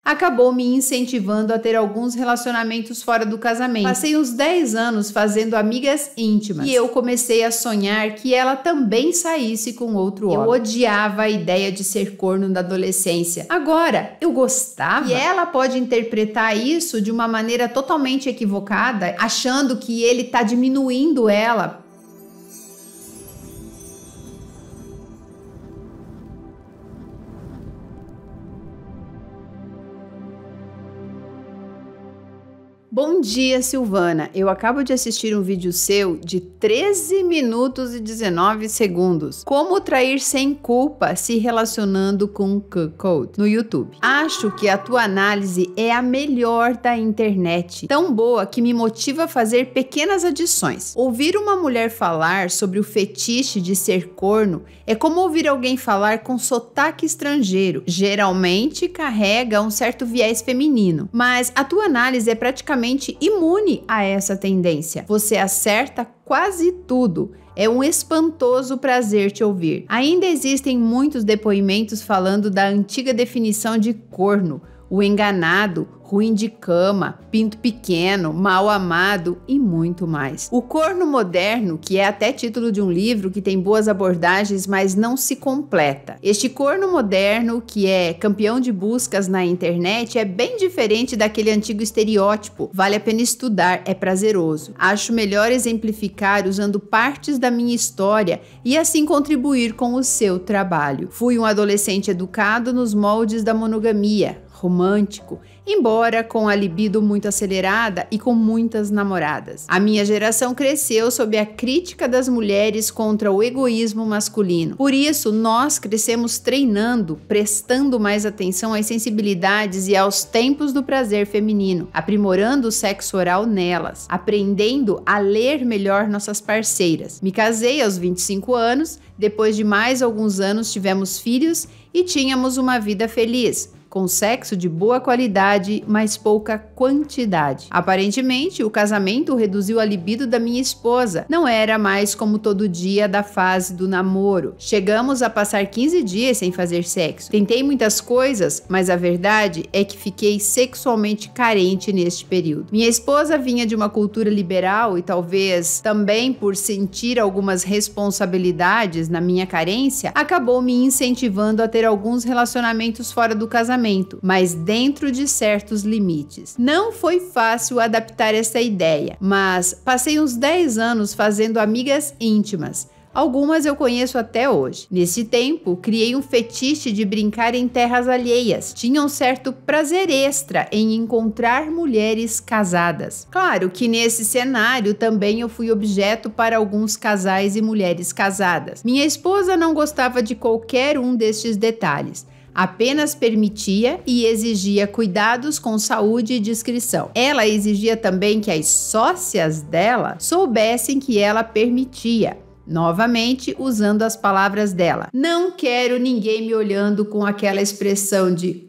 acabou me incentivando a ter alguns relacionamentos fora do casamento. Passei uns 10 anos fazendo amigas íntimas e eu comecei a sonhar que ela também saísse com outro homem. Eu odiava a ideia de ser corno na adolescência. Agora, eu gostava. E ela pode interpretar isso de uma maneira totalmente equivocada, achando que ele tá diminuindo ela. Bom dia, Silvana. Eu acabo de assistir um vídeo seu de 13 minutos e 19 segundos. Como trair sem culpa se relacionando com cuckold no YouTube. Acho que a tua análise é a melhor da internet. Tão boa que me motiva a fazer pequenas adições. Ouvir uma mulher falar sobre o fetiche de ser corno é como ouvir alguém falar com sotaque estrangeiro. Geralmente carrega um certo viés feminino. Mas a tua análise é praticamente imune a essa tendência. Você acerta quase tudo. É um espantoso prazer te ouvir. Ainda existem muitos depoimentos falando da antiga definição de corno, o enganado, ruim de cama, pinto pequeno, mal amado e muito mais. O corno moderno, que é até título de um livro que tem boas abordagens, mas não se completa. Este corno moderno, que é campeão de buscas na internet, é bem diferente daquele antigo estereótipo. Vale a pena estudar, é prazeroso. Acho melhor exemplificar usando partes da minha história e assim contribuir com o seu trabalho. Fui um adolescente educado nos moldes da monogamia, romântico, embora com a libido muito acelerada e com muitas namoradas. A minha geração cresceu sob a crítica das mulheres contra o egoísmo masculino. Por isso, nós crescemos treinando, prestando mais atenção às sensibilidades e aos tempos do prazer feminino, aprimorando o sexo oral nelas, aprendendo a ler melhor nossas parceiras. Me casei aos 25 anos, depois de mais alguns anos tivemos filhos e tínhamos uma vida feliz, com sexo de boa qualidade, mas pouca quantidade. Aparentemente, o casamento reduziu a libido da minha esposa. Não era mais como todo dia da fase do namoro. Chegamos a passar 15 dias sem fazer sexo. Tentei muitas coisas, mas a verdade é que fiquei sexualmente carente neste período. Minha esposa vinha de uma cultura liberal e talvez também por sentir algumas responsabilidades na minha carência, acabou me incentivando a ter alguns relacionamentos fora do casamento, mas dentro de certos limites. Não foi fácil adaptar essa ideia, mas passei uns 10 anos fazendo amigas íntimas. Algumas eu conheço até hoje. Nesse tempo, criei um fetiche de brincar em terras alheias. Tinha um certo prazer extra em encontrar mulheres casadas. Claro que nesse cenário também eu fui objeto para alguns casais e mulheres casadas. Minha esposa não gostava de qualquer um destes detalhes. Apenas permitia e exigia cuidados com saúde e discrição. Ela exigia também que as sócias dela soubessem que ela permitia. Novamente, usando as palavras dela. Não quero ninguém me olhando com aquela expressão de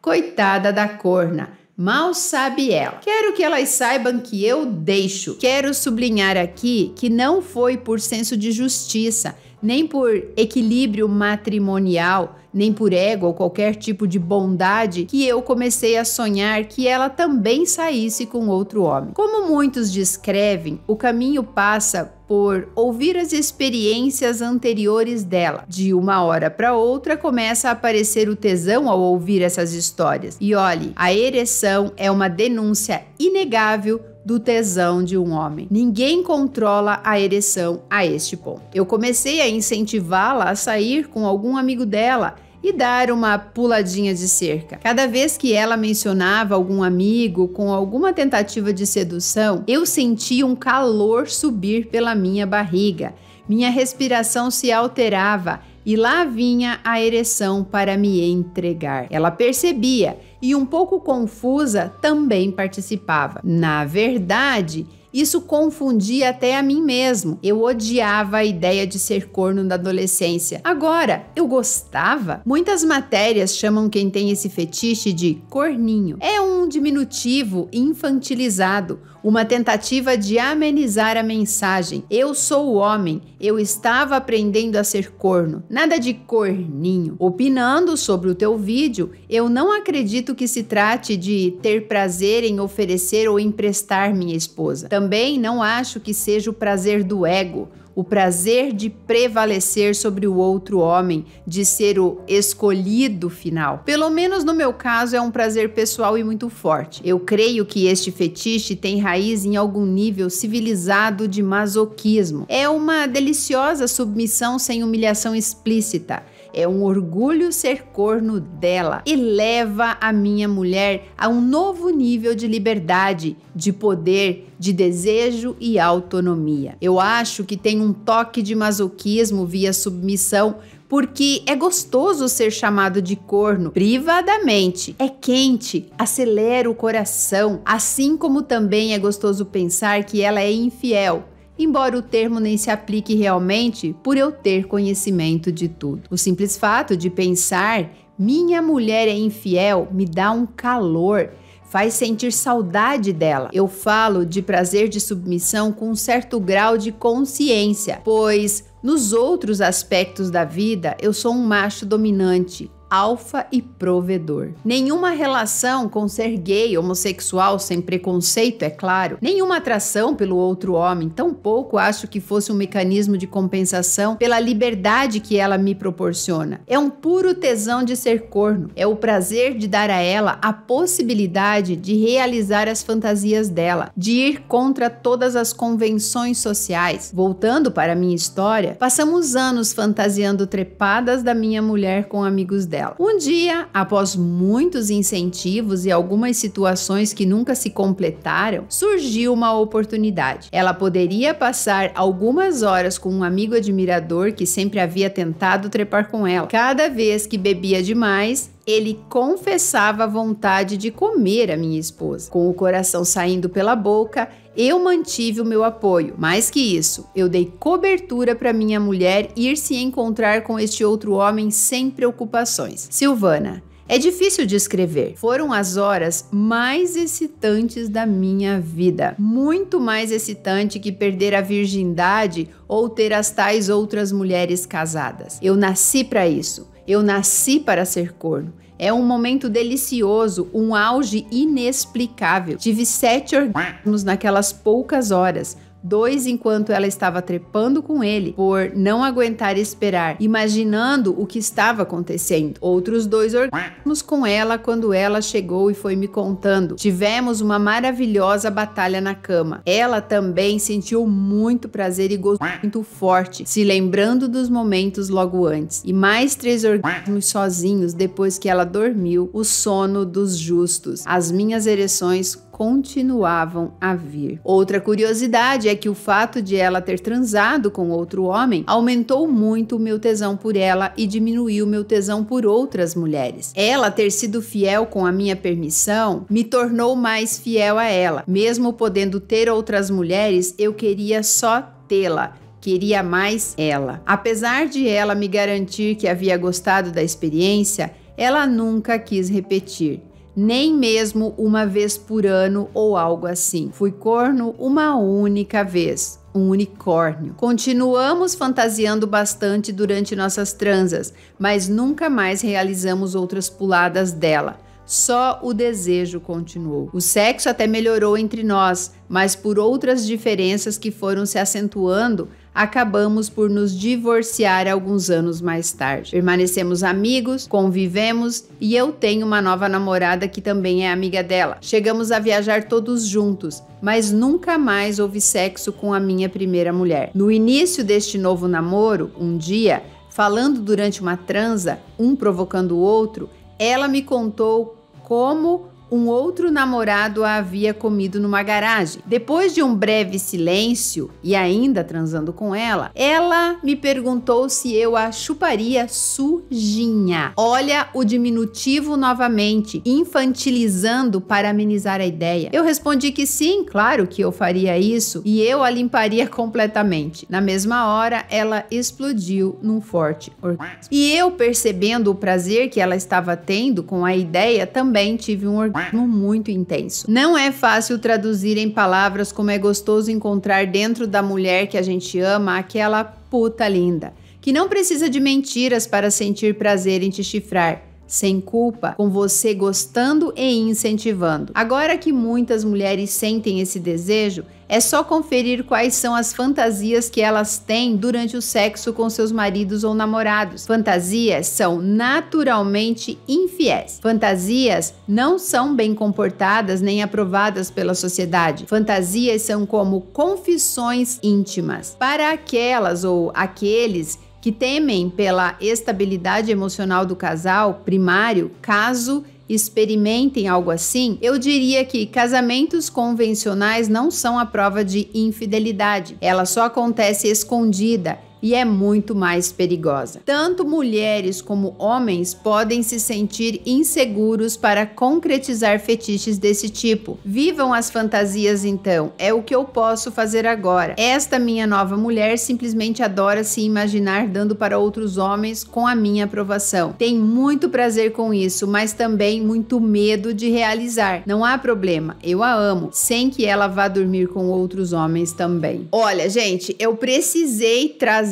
coitada da corna. Mal sabe ela. Quero que elas saibam que eu deixo. Quero sublinhar aqui que não foi por senso de justiça, nem por equilíbrio matrimonial, nem por ego ou qualquer tipo de bondade que eu comecei a sonhar que ela também saísse com outro homem. Como muitos descrevem, o caminho passa por ouvir as experiências anteriores dela. De uma hora para outra começa a aparecer o tesão ao ouvir essas histórias. E olhe, a ereção é uma denúncia inegável do tesão de um homem. Ninguém controla a ereção a este ponto. Eu comecei a incentivá-la a sair com algum amigo dela e dar uma puladinha de cerca. Cada vez que ela mencionava algum amigo com alguma tentativa de sedução, eu sentia um calor subir pela minha barriga. Minha respiração se alterava e lá vinha a ereção para me entregar. Ela percebia e, um pouco confusa, também participava. Na verdade, isso confundia até a mim mesmo. Eu odiava a ideia de ser corno na adolescência. Agora, eu gostava? Muitas matérias chamam quem tem esse fetiche de corninho. É um diminutivo infantilizado, uma tentativa de amenizar a mensagem. Eu sou o homem, eu estava aprendendo a ser corno. Nada de corninho. Opinando sobre o teu vídeo, eu não acredito acredito que se trate de ter prazer em oferecer ou emprestar minha esposa. Também não acho que seja o prazer do ego, o prazer de prevalecer sobre o outro homem, de ser o escolhido final. Pelo menos no meu caso é um prazer pessoal e muito forte. Eu creio que este fetiche tem raiz em algum nível civilizado de masoquismo. É uma deliciosa submissão sem humilhação explícita. É um orgulho ser corno dela e leva a minha mulher a um novo nível de liberdade, de poder, de desejo e autonomia. Eu acho que tem um toque de masoquismo via submissão, porque é gostoso ser chamado de corno privadamente. É quente, acelera o coração, assim como também é gostoso pensar que ela é infiel. Embora o termo nem se aplique realmente por eu ter conhecimento de tudo. O simples fato de pensar minha mulher é infiel me dá um calor, faz sentir saudade dela. Eu falo de prazer de submissão com um certo grau de consciência, pois nos outros aspectos da vida eu sou um macho dominante, alfa e provedor. Nenhuma relação com ser gay, homossexual, sem preconceito, é claro. Nenhuma atração pelo outro homem, tampouco acho que fosse um mecanismo de compensação pela liberdade que ela me proporciona. É um puro tesão de ser corno. É o prazer de dar a ela a possibilidade de realizar as fantasias dela, de ir contra todas as convenções sociais. Voltando para a minha história, passamos anos fantasiando trepadas da minha mulher com amigos dela. Um dia, após muitos incentivos e algumas situações que nunca se completaram, surgiu uma oportunidade. Ela poderia passar algumas horas com um amigo admirador que sempre havia tentado trepar com ela. Cada vez que bebia demais, ele confessava a vontade de comer a minha esposa. Com o coração saindo pela boca, eu mantive o meu apoio. Mais que isso, eu dei cobertura para minha mulher ir se encontrar com este outro homem sem preocupações. Silvana, é difícil de escrever. Foram as horas mais excitantes da minha vida. Muito mais excitante que perder a virgindade ou ter as tais outras mulheres casadas. Eu nasci para isso. Eu nasci para ser corno. É um momento delicioso, um auge inexplicável. Tive 7 orgasmos naquelas poucas horas. 2 enquanto ela estava trepando com ele, por não aguentar esperar, imaginando o que estava acontecendo. Outros 2 orgasmos com ela quando ela chegou e foi me contando. Tivemos uma maravilhosa batalha na cama. Ela também sentiu muito prazer e gosto muito forte, se lembrando dos momentos logo antes. E mais 3 orgasmos sozinhos depois que ela dormiu, o sono dos justos. As minhas ereções continuavam a vir. Outra curiosidade é que o fato de ela ter transado com outro homem aumentou muito o meu tesão por ela e diminuiu o meu tesão por outras mulheres. Ela ter sido fiel com a minha permissão me tornou mais fiel a ela. Mesmo podendo ter outras mulheres, eu queria só tê-la. Queria mais ela. Apesar de ela me garantir que havia gostado da experiência, ela nunca quis repetir. Nem mesmo uma vez por ano ou algo assim. Fui corno uma única vez. Um unicórnio. Continuamos fantasiando bastante durante nossas transas, mas nunca mais realizamos outras puladas dela. Só o desejo continuou. O sexo até melhorou entre nós, mas por outras diferenças que foram se acentuando, acabamos por nos divorciar alguns anos mais tarde. Permanecemos amigos, convivemos e eu tenho uma nova namorada que também é amiga dela. Chegamos a viajar todos juntos, mas nunca mais houve sexo com a minha primeira mulher. No início deste novo namoro, um dia, falando durante uma transa, um provocando o outro, ela me contou como um outro namorado a havia comido numa garagem. Depois de um breve silêncio e ainda transando com ela, ela me perguntou se eu a chuparia sujinha. Olha o diminutivo novamente, infantilizando para amenizar a ideia. Eu respondi que sim, claro que eu faria isso e eu a limparia completamente. Na mesma hora, ela explodiu num forte orgasmo. E eu, percebendo o prazer que ela estava tendo com a ideia, também tive um orgasmo muito intenso. Não é fácil traduzir em palavras como é gostoso encontrar dentro da mulher que a gente ama aquela puta linda, que não precisa de mentiras para sentir prazer em te chifrar. sem culpa, com você gostando e incentivando. Agora que muitas mulheres sentem esse desejo, é só conferir quais são as fantasias que elas têm durante o sexo com seus maridos ou namorados. Fantasias são naturalmente infiéis. Fantasias não são bem comportadas nem aprovadas pela sociedade. Fantasias são como confissões íntimas. Para aquelas ou aqueles que temem pela estabilidade emocional do casal primário, caso experimentem algo assim, eu diria que casamentos convencionais não são a prova de infidelidade. Ela só acontece escondida e é muito mais perigosa. Tanto mulheres como homens podem se sentir inseguros para concretizar fetiches desse tipo. Vivam as fantasias então, é o que eu posso fazer agora. Esta minha nova mulher simplesmente adora se imaginar dando para outros homens com a minha aprovação. Tem muito prazer com isso, mas também muito medo de realizar. Não há problema, eu a amo, sem que ela vá dormir com outros homens também. Olha, gente, eu precisei trazer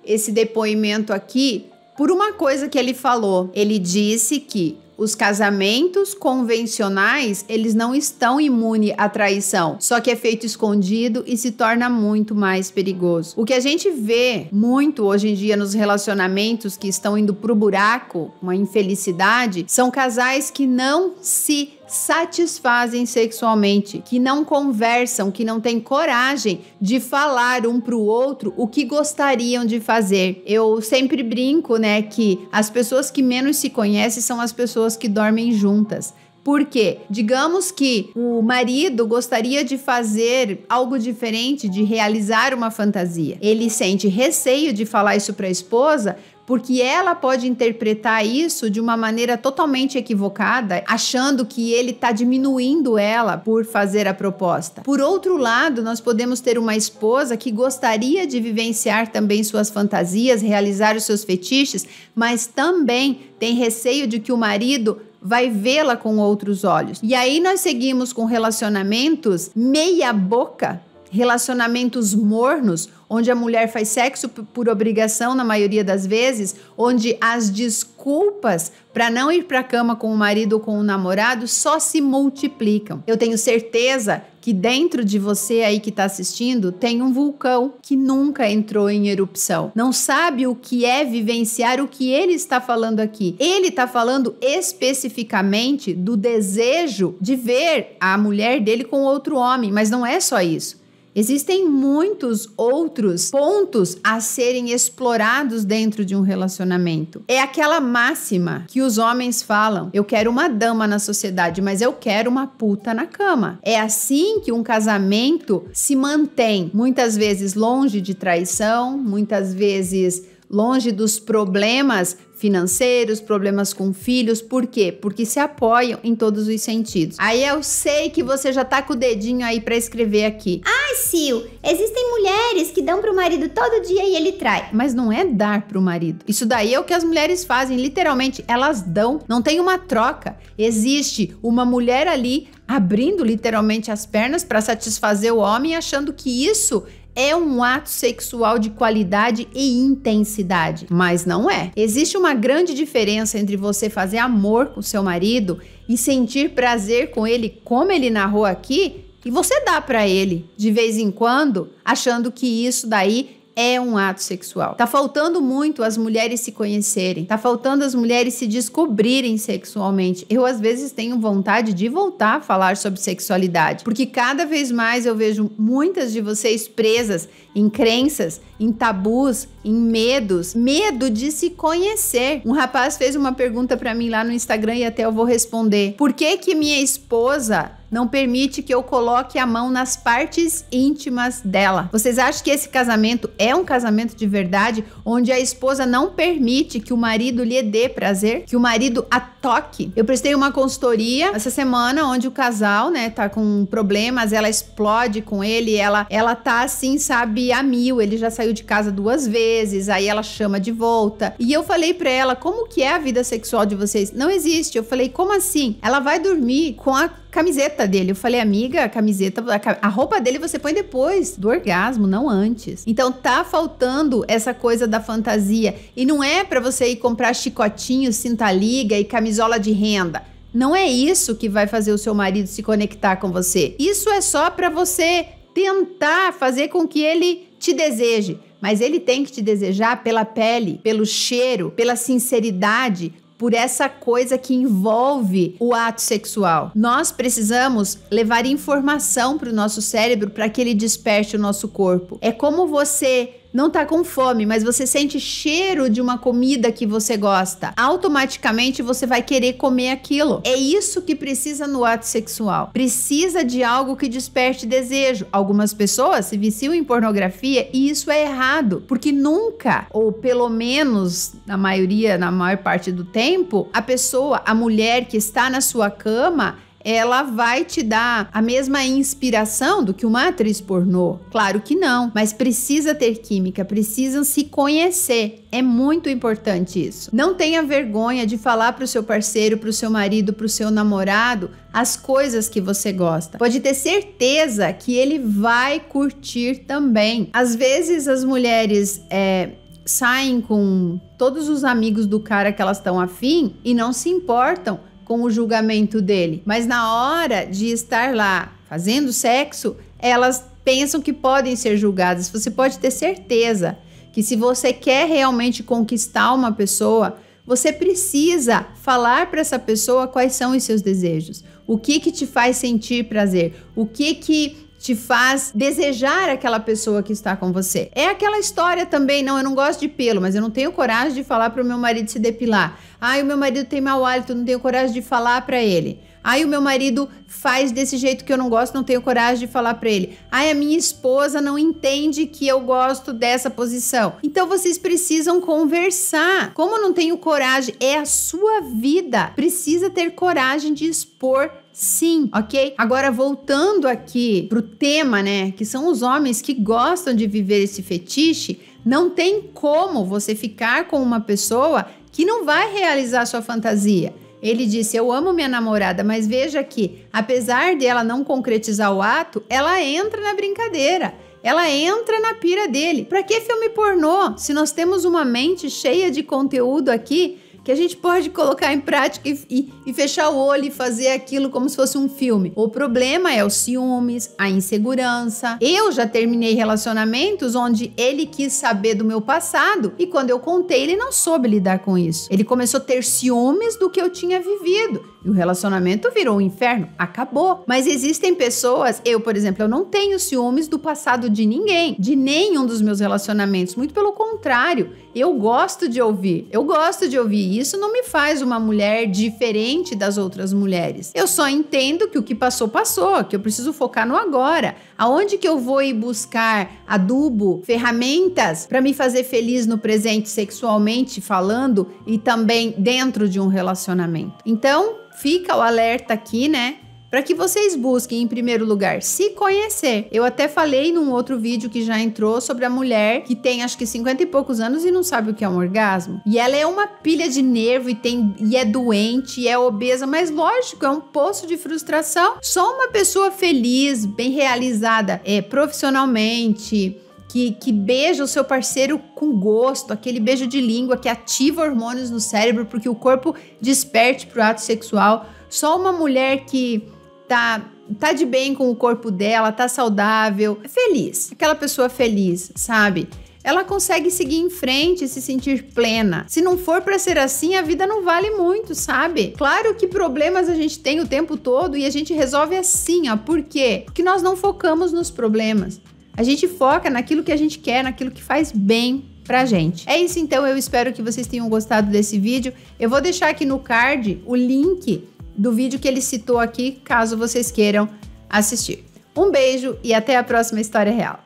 esse depoimento aqui por uma coisa que ele falou. Ele disse que os casamentos convencionais, eles não estão imunes à traição, só que é feito escondido e se torna muito mais perigoso. O que a gente vê muito hoje em dia nos relacionamentos que estão indo pro buraco, uma infelicidade, são casais que não se satisfazem sexualmente, que não conversam, que não têm coragem de falar um pro outro o que gostariam de fazer. Eu sempre brinco, né, que as pessoas que menos se conhecem são as pessoas que dormem juntas. Por quê? Digamos que o marido gostaria de fazer algo diferente, de realizar uma fantasia. Ele sente receio de falar isso para a esposa, porque ela pode interpretar isso de uma maneira totalmente equivocada, achando que ele está diminuindo ela por fazer a proposta. Por outro lado, nós podemos ter uma esposa que gostaria de vivenciar também suas fantasias, realizar os seus fetiches, mas também tem receio de que o marido vai vê-la com outros olhos. E aí nós seguimos com relacionamentos meia boca, relacionamentos mornos, onde a mulher faz sexo por obrigação na maioria das vezes, onde as desculpas para não ir para a cama com o marido ou com o namorado só se multiplicam. Eu tenho certeza que dentro de você aí que está assistindo tem um vulcão que nunca entrou em erupção. Não sabe o que é vivenciar o que ele está falando aqui. Ele está falando especificamente do desejo de ver a mulher dele com outro homem, mas não é só isso. Existem muitos outros pontos a serem explorados dentro de um relacionamento. É aquela máxima que os homens falam: eu quero uma dama na sociedade, mas eu quero uma puta na cama. É assim que um casamento se mantém, muitas vezes longe de traição, muitas vezes longe dos problemas financeiros, problemas com filhos. Por quê? Porque se apoiam em todos os sentidos. Aí eu sei que você já tá com o dedinho aí pra escrever aqui. Ai, Sil, existem mulheres que dão pro marido todo dia e ele trai. Mas não é dar pro marido. Isso daí é o que as mulheres fazem, literalmente, elas dão. Não tem uma troca. Existe uma mulher ali abrindo literalmente as pernas pra satisfazer o homem, achando que isso é um ato sexual de qualidade e intensidade, mas não é. Existe uma grande diferença entre você fazer amor com seu marido e sentir prazer com ele, como ele narrou aqui, e você dá pra ele de vez em quando, achando que isso daí é um ato sexual. Tá faltando muito as mulheres se conhecerem, tá faltando as mulheres se descobrirem sexualmente. Eu, às vezes, tenho vontade de voltar a falar sobre sexualidade, porque cada vez mais eu vejo muitas de vocês presas em crenças, em tabus, em medos, medo de se conhecer. Um rapaz fez uma pergunta pra mim lá no Instagram e até eu vou responder. Por que que minha esposa não permite que eu coloque a mão nas partes íntimas dela? Vocês acham que esse casamento é um casamento de verdade, onde a esposa não permite que o marido lhe dê prazer, que o marido a toque? Eu prestei uma consultoria essa semana, onde o casal, né, tá com problemas, ela explode com ele, ela tá assim, sabe, a mil, ele já saiu de casa 2 vezes, aí ela chama de volta. E eu falei pra ela, como que é a vida sexual de vocês? Não existe. Eu falei, como assim? Ela vai dormir com a camiseta dele. Eu falei, amiga, a camiseta, a roupa dele você põe depois do orgasmo, não antes. Então tá faltando essa coisa da fantasia. E não é pra você ir comprar chicotinho, cinta-liga e camisola de renda. Não é isso que vai fazer o seu marido se conectar com você. Isso é só pra você tentar fazer com que ele te deseje. Mas ele tem que te desejar pela pele, pelo cheiro, pela sinceridade, por essa coisa que envolve o ato sexual. Nós precisamos levar informação para o nosso cérebro para que ele desperte o nosso corpo. É como você não tá com fome, mas você sente cheiro de uma comida que você gosta. Automaticamente você vai querer comer aquilo. É isso que precisa no ato sexual. Precisa de algo que desperte desejo. Algumas pessoas se viciam em pornografia e isso é errado, porque nunca, ou pelo menos na maior parte do tempo, a mulher que está na sua cama, ela vai te dar a mesma inspiração do que uma atriz pornô? Claro que não, mas precisa ter química, precisam se conhecer. É muito importante isso. Não tenha vergonha de falar pro seu parceiro, pro seu marido, pro seu namorado as coisas que você gosta. Pode ter certeza que ele vai curtir também. Às vezes as mulheres saem com todos os amigos do cara que elas estão afim e não se importam com o julgamento dele. Mas na hora de estar lá fazendo sexo, elas pensam que podem ser julgadas. Você pode ter certeza que se você quer realmente conquistar uma pessoa, você precisa falar para essa pessoa quais são os seus desejos. O que te faz sentir prazer? O que te faz desejar aquela pessoa que está com você? É aquela história também, não, eu não gosto de pelo, mas eu não tenho coragem de falar para o meu marido se depilar. Ai, o meu marido tem mau hálito, eu não tenho coragem de falar para ele. Ai, o meu marido faz desse jeito que eu não gosto, não tenho coragem de falar para ele. Ai, a minha esposa não entende que eu gosto dessa posição. Então vocês precisam conversar. Como eu não tenho coragem, é a sua vida. Precisa ter coragem de expor. Sim, ok? Agora, voltando aqui pro tema, né? Que são os homens que gostam de viver esse fetiche. Não tem como você ficar com uma pessoa que não vai realizar sua fantasia. Ele disse, eu amo minha namorada, mas veja que, apesar de ela não concretizar o ato, ela entra na brincadeira. Ela entra na pira dele. Pra que filme pornô? Se nós temos uma mente cheia de conteúdo aqui, que a gente pode colocar em prática e fechar o olho e fazer aquilo como se fosse um filme. O problema é os ciúmes, a insegurança. Eu já terminei relacionamentos onde ele quis saber do meu passado e quando eu contei, ele não soube lidar com isso. Ele começou a ter ciúmes do que eu tinha vivido. E o relacionamento virou um inferno. Acabou. Mas existem pessoas, eu, por exemplo, eu não tenho ciúmes do passado de ninguém, de nenhum dos meus relacionamentos. Muito pelo contrário, eu gosto de ouvir. Isso não me faz uma mulher diferente das outras mulheres. Eu só entendo que o que passou, passou, que eu preciso focar no agora. Aonde que eu vou ir buscar adubo, ferramentas para me fazer feliz no presente sexualmente falando e também dentro de um relacionamento? Então, fica o alerta aqui, né? Para que vocês busquem, em primeiro lugar, se conhecer. Eu até falei num outro vídeo que já entrou sobre a mulher que tem acho que 50 e poucos anos e não sabe o que é um orgasmo. E ela é uma pilha de nervo e é doente, e é obesa, mas lógico, é um poço de frustração. Só uma pessoa feliz, bem realizada profissionalmente, que beija o seu parceiro com gosto, aquele beijo de língua que ativa hormônios no cérebro porque o corpo desperte para o ato sexual. Só uma mulher que tá de bem com o corpo dela, tá saudável, feliz. Aquela pessoa feliz, sabe? Ela consegue seguir em frente e se sentir plena. Se não for pra ser assim, a vida não vale muito, sabe? Claro que problemas a gente tem o tempo todo e a gente resolve assim, ó. Por quê? Porque nós não focamos nos problemas. A gente foca naquilo que a gente quer, naquilo que faz bem pra gente. É isso então, eu espero que vocês tenham gostado desse vídeo. Eu vou deixar aqui no card o link do vídeo que ele citou aqui, caso vocês queiram assistir. Um beijo e até a próxima História Real.